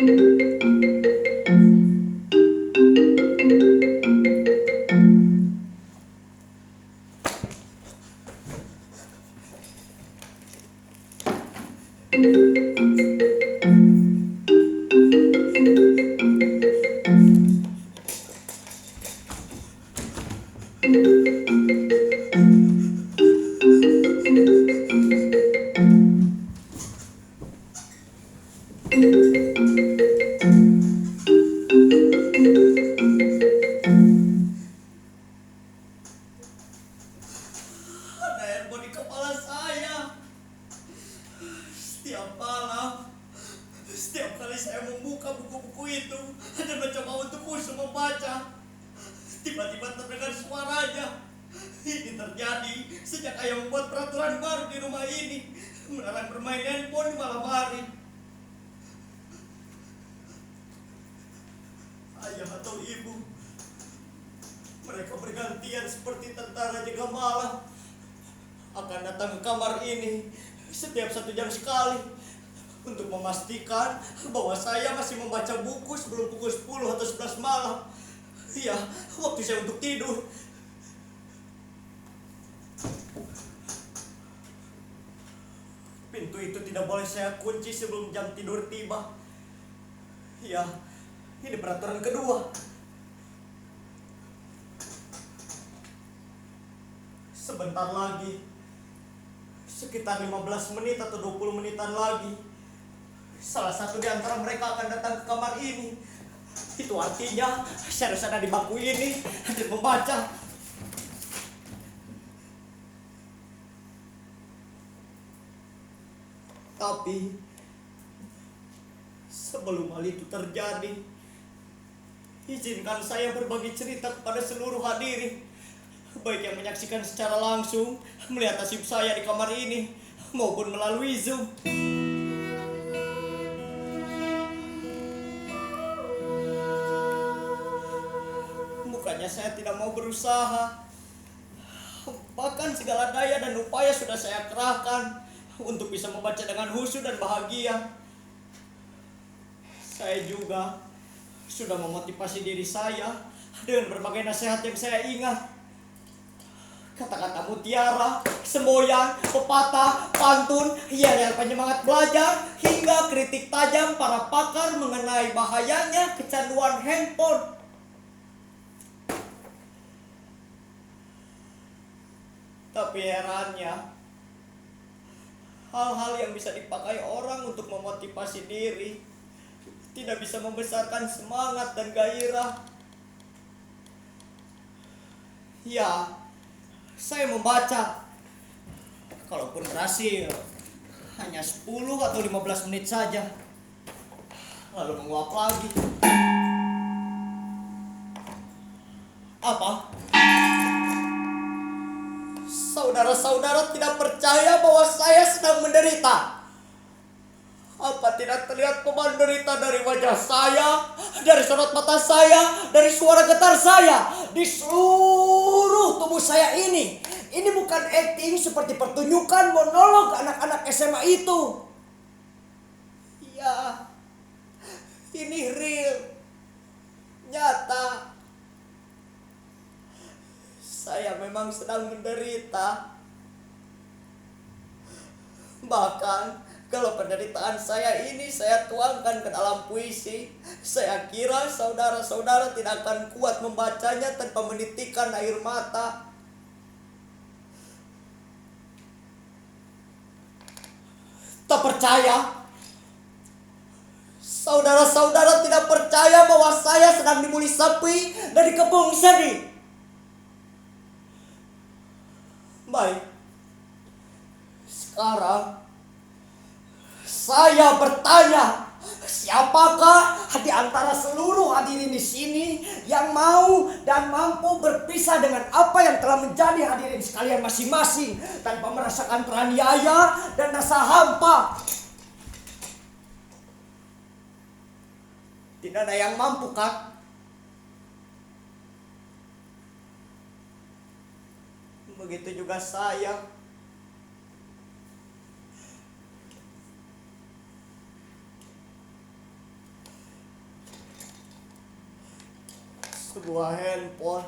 Ada airborne di kepala saya. Setiap malam, setiap kali saya membuka buku-buku itu dan mencoba untuk khusyuk membaca, tiba-tiba terdengar suaranya. Ini terjadi sejak ayah membuat peraturan baru di rumah ini, melarang bermain handphone di malam hari. Ayah atau ibu, mereka bergantian seperti tentara jaga malam, akan datang ke kamar ini setiap 1 jam sekali untuk memastikan bahwa saya masih membaca buku sebelum pukul 10 atau 11 malam. Iya, waktu saya untuk tidur. Pintu itu tidak boleh saya kunci sebelum jam tidur tiba. Iya, ini peraturan kedua. Sebentar lagi, sekitar 15 menit atau 20 menitan lagi, salah satu di antara mereka akan datang ke kamar ini. Itu artinya saya harus ada di bangku ini dan membaca. Tapi sebelum hal itu terjadi, izinkan saya berbagi cerita kepada seluruh hadirin, baik yang menyaksikan secara langsung melihat nasib saya di kamar ini maupun melalui Zoom. Bukannya saya tidak mau berusaha, bahkan segala daya dan upaya sudah saya kerahkan untuk bisa membaca dengan khusyuk dan bahagia. Saya juga sudah memotivasi diri saya dengan berbagai nasihat yang saya ingat. Kata-kata mutiara, semboyan, pepatah, pantun, yel-yel penyemangat belajar, hingga kritik tajam para pakar mengenai bahayanya kecanduan handphone. Tapi herannya, hal-hal yang bisa dipakai orang untuk memotivasi diri tidak bisa membesarkan semangat dan gairah. Ya, saya membaca. Kalaupun berhasil, hanya 10 atau 15 menit saja, lalu menguap lagi. Apa? Saudara-saudara tidak percaya bahwa saya sedang menderita? Apa tidak terlihat beban derita dari wajah saya, dari sorot mata saya, dari suara getar saya, di seluruh tubuh saya ini? Ini bukan acting seperti pertunjukan monolog anak-anak SMA itu. Ya, ini real, nyata. Saya memang sedang menderita. Bahkan kalau penderitaan saya ini saya tuangkan ke dalam puisi, saya kira saudara-saudara tidak akan kuat membacanya tanpa menitikan air mata. Tak percaya? Saudara-saudara tidak percaya bahwa saya sedang dibuli sapi dan dikepung sedih? Baik, sekarang saya bertanya, siapakah di antara seluruh hadirin di sini yang mau dan mampu berpisah dengan apa yang telah menjadi hadirin sekalian masing-masing tanpa merasakan teraniaya dan rasa hampa? Tidak ada yang mampu, kan? Begitu juga saya. Sebuah handphone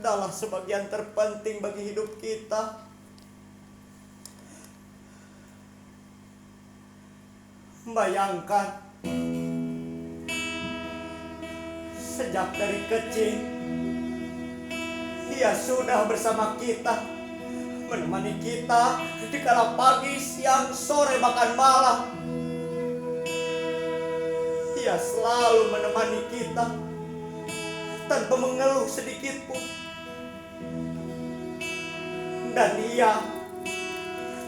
adalah sebagian terpenting bagi hidup kita. Bayangkan, sejak dari kecil ia sudah bersama kita, menemani kita di kala pagi, siang, sore, bahkan malam. Ia selalu menemani kita tanpa mengeluh sedikit pun. Dan ia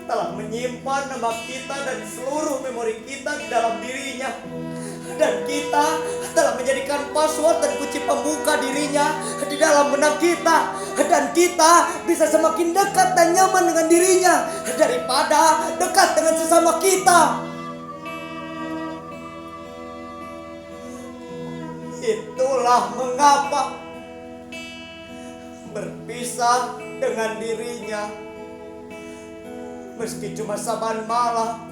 telah menyimpan nama kita dan seluruh memori kita di dalam dirinya. Dan kita telah menjadikan password dan kunci pembuka dirinya di dalam benak kita. Dan kita bisa semakin dekat dan nyaman dengan dirinya daripada dekat dengan sesama kita. Itulah mengapa berpisah dengan dirinya, meski cuma saban malam,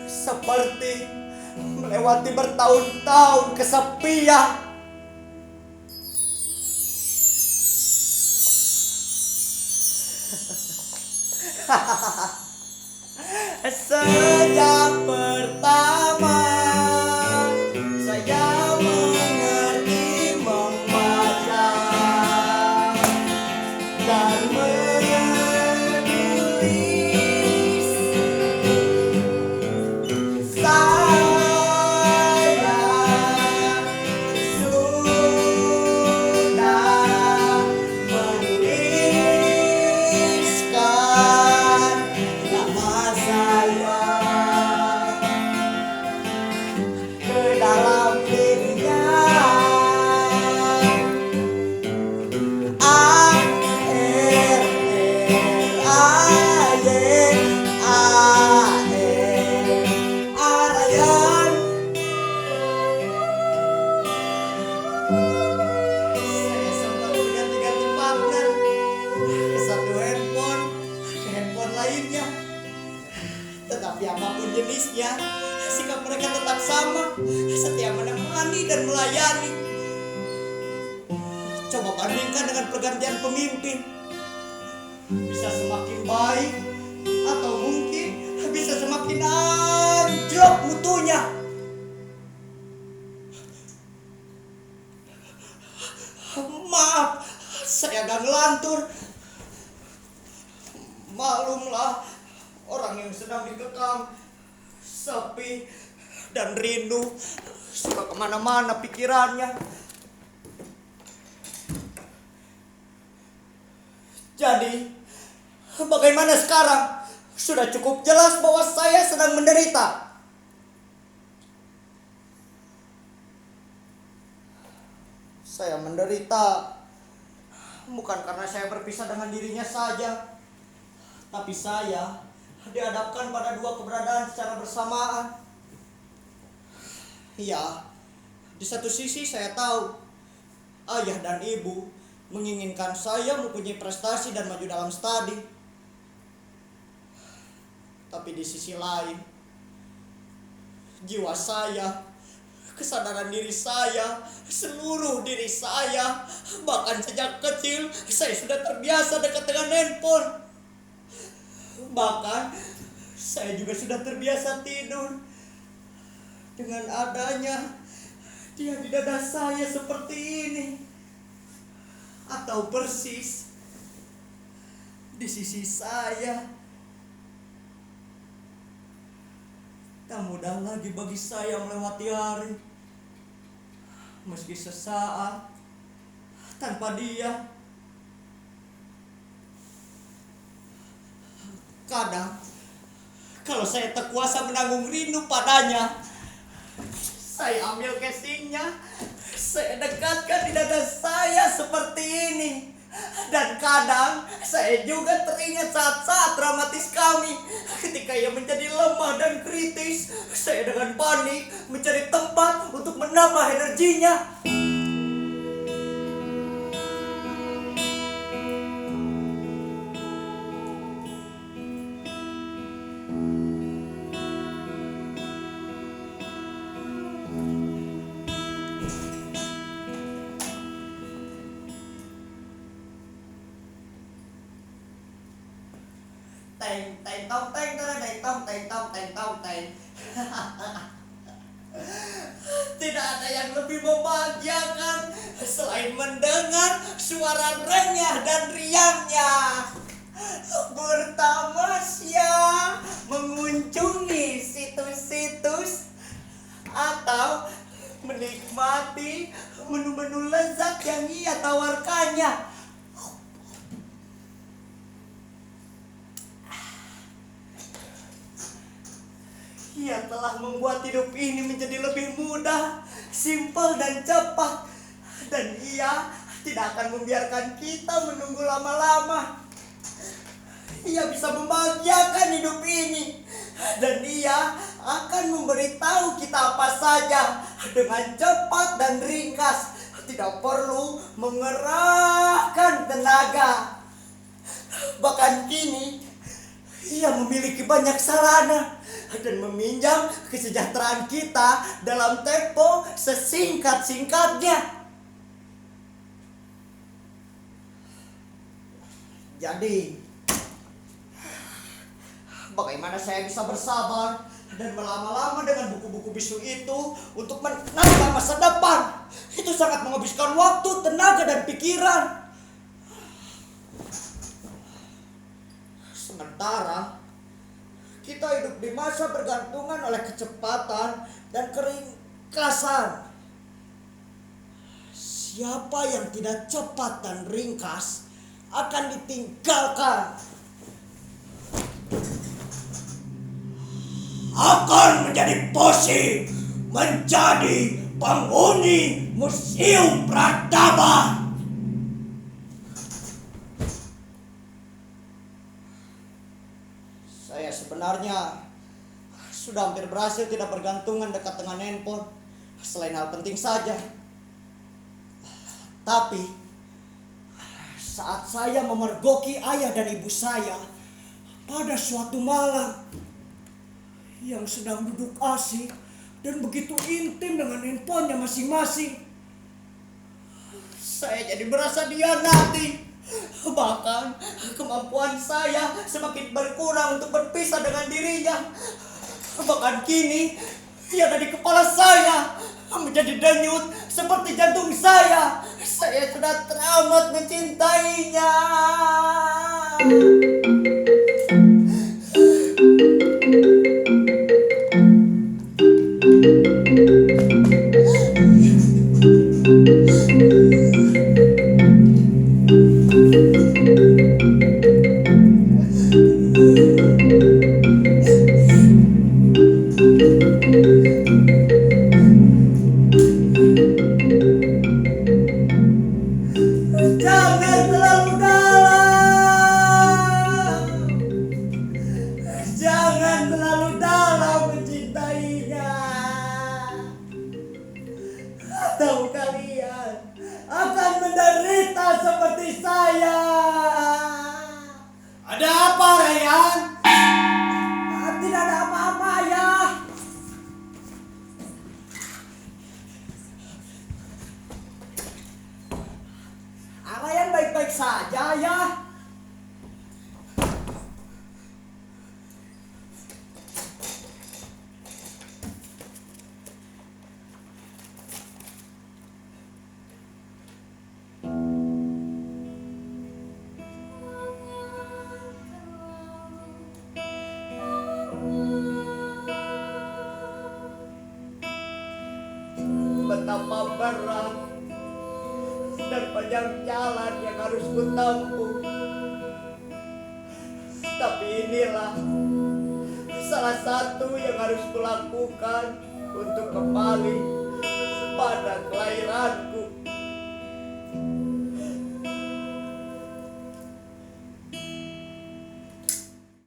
seperti melewati bertahun-tahun kesepian. Sejak pertama saya mengerti membaca dan menulis, saya sudah menuliskan nama saya ke dalam dirinya. Arayan. Saya sempat berganti-ganti partner, ke satu handphone ke handphone lainnya. Tetapi apapun jenisnya, sikap mereka tetap sama, setia menemani dan melayani. Coba bandingkan dengan pergantian pemimpin. Bisa semakin baik atau mungkin bisa semakin anjlok mutunya. Maaf, saya agak ngelantur. Maklumlah, orang yang sedang dikekang sepi dan rindu suka kemana-mana pikirannya. Jadi, bagaimana sekarang? Sudah cukup jelas bahwa saya sedang menderita. Saya menderita bukan karena saya berpisah dengan dirinya saja, tapi saya dihadapkan pada dua keberadaan secara bersamaan. Ya, di satu sisi saya tahu ayah dan ibu menginginkan saya mempunyai prestasi dan maju dalam studi. Tapi di sisi lain, jiwa saya, kesadaran diri saya, seluruh diri saya, bahkan sejak kecil saya sudah terbiasa dekat dengan handphone. Bahkan saya juga sudah terbiasa tidur dengan adanya dia di dada saya seperti ini, atau persis di sisi saya. Tak mudah lagi bagi saya melewati hari, meski sesaat tanpa dia. Kadang kalau saya tak kuasa menanggung rindu padanya, saya ambil casingnya, saya dekatkan di dada saya seperti ini. Dan kadang saya juga teringat saat-saat dramatis kami, ketika ia menjadi lemah dan kritis. Saya dengan panik mencari tempat untuk menambah energinya. Teng teng tong teng teng tong teng tong teng tong teng. Tidak ada yang lebih membahagiakan selain mendengar suara renyah dan riangnya bertamasya mengunjungi situs-situs atau menikmati menu-menu lezat yang ia tawarkannya. Ia telah membuat hidup ini menjadi lebih mudah, simpel dan cepat. Dan ia tidak akan membiarkan kita menunggu lama-lama. Ia bisa membahagiakan hidup ini. Dan ia akan memberitahu kita apa saja dengan cepat dan ringkas. Tidak perlu mengerahkan tenaga. Bahkan kini, ia memiliki banyak sarana dan meminjam kesejahteraan kita dalam tempo sesingkat-singkatnya. Jadi, bagaimana saya bisa bersabar dan berlama-lama dengan buku-buku bisu itu untuk menata masa depan? Itu sangat menghabiskan waktu, tenaga, dan pikiran. Sementara kita hidup di masa bergantungan oleh kecepatan dan keringkasan. Siapa yang tidak cepat dan ringkas akan ditinggalkan. Akan menjadi posing, menjadi penghuni Museum Peradaban. Saya sebenarnya sudah hampir berhasil tidak bergantungan dekat dengan handphone, selain hal penting saja. Tapi saat saya memergoki ayah dan ibu saya pada suatu malam yang sedang duduk asik dan begitu intim dengan handphonenya masing-masing, saya jadi berasa dihianati. Bahkan kemampuan saya semakin berkurang untuk berpisah dengan dirinya. Bahkan kini ia ada di kepala saya, menjadi denyut seperti jantung saya. Saya sudah teramat mencintainya. Jangan terlalu dalam. Jangan terlalu dalam mencintainya. Atau kalian akan menderita seperti saya. Ada apa, Ryan? Tidak ada apa-apa, Ayah. Ryan baik-baik saja, ya. Betapa berat dan panjang jalan yang harus kutempuh. Tapi inilah salah satu yang harus kulakukan untuk kembali pada kelahiranku.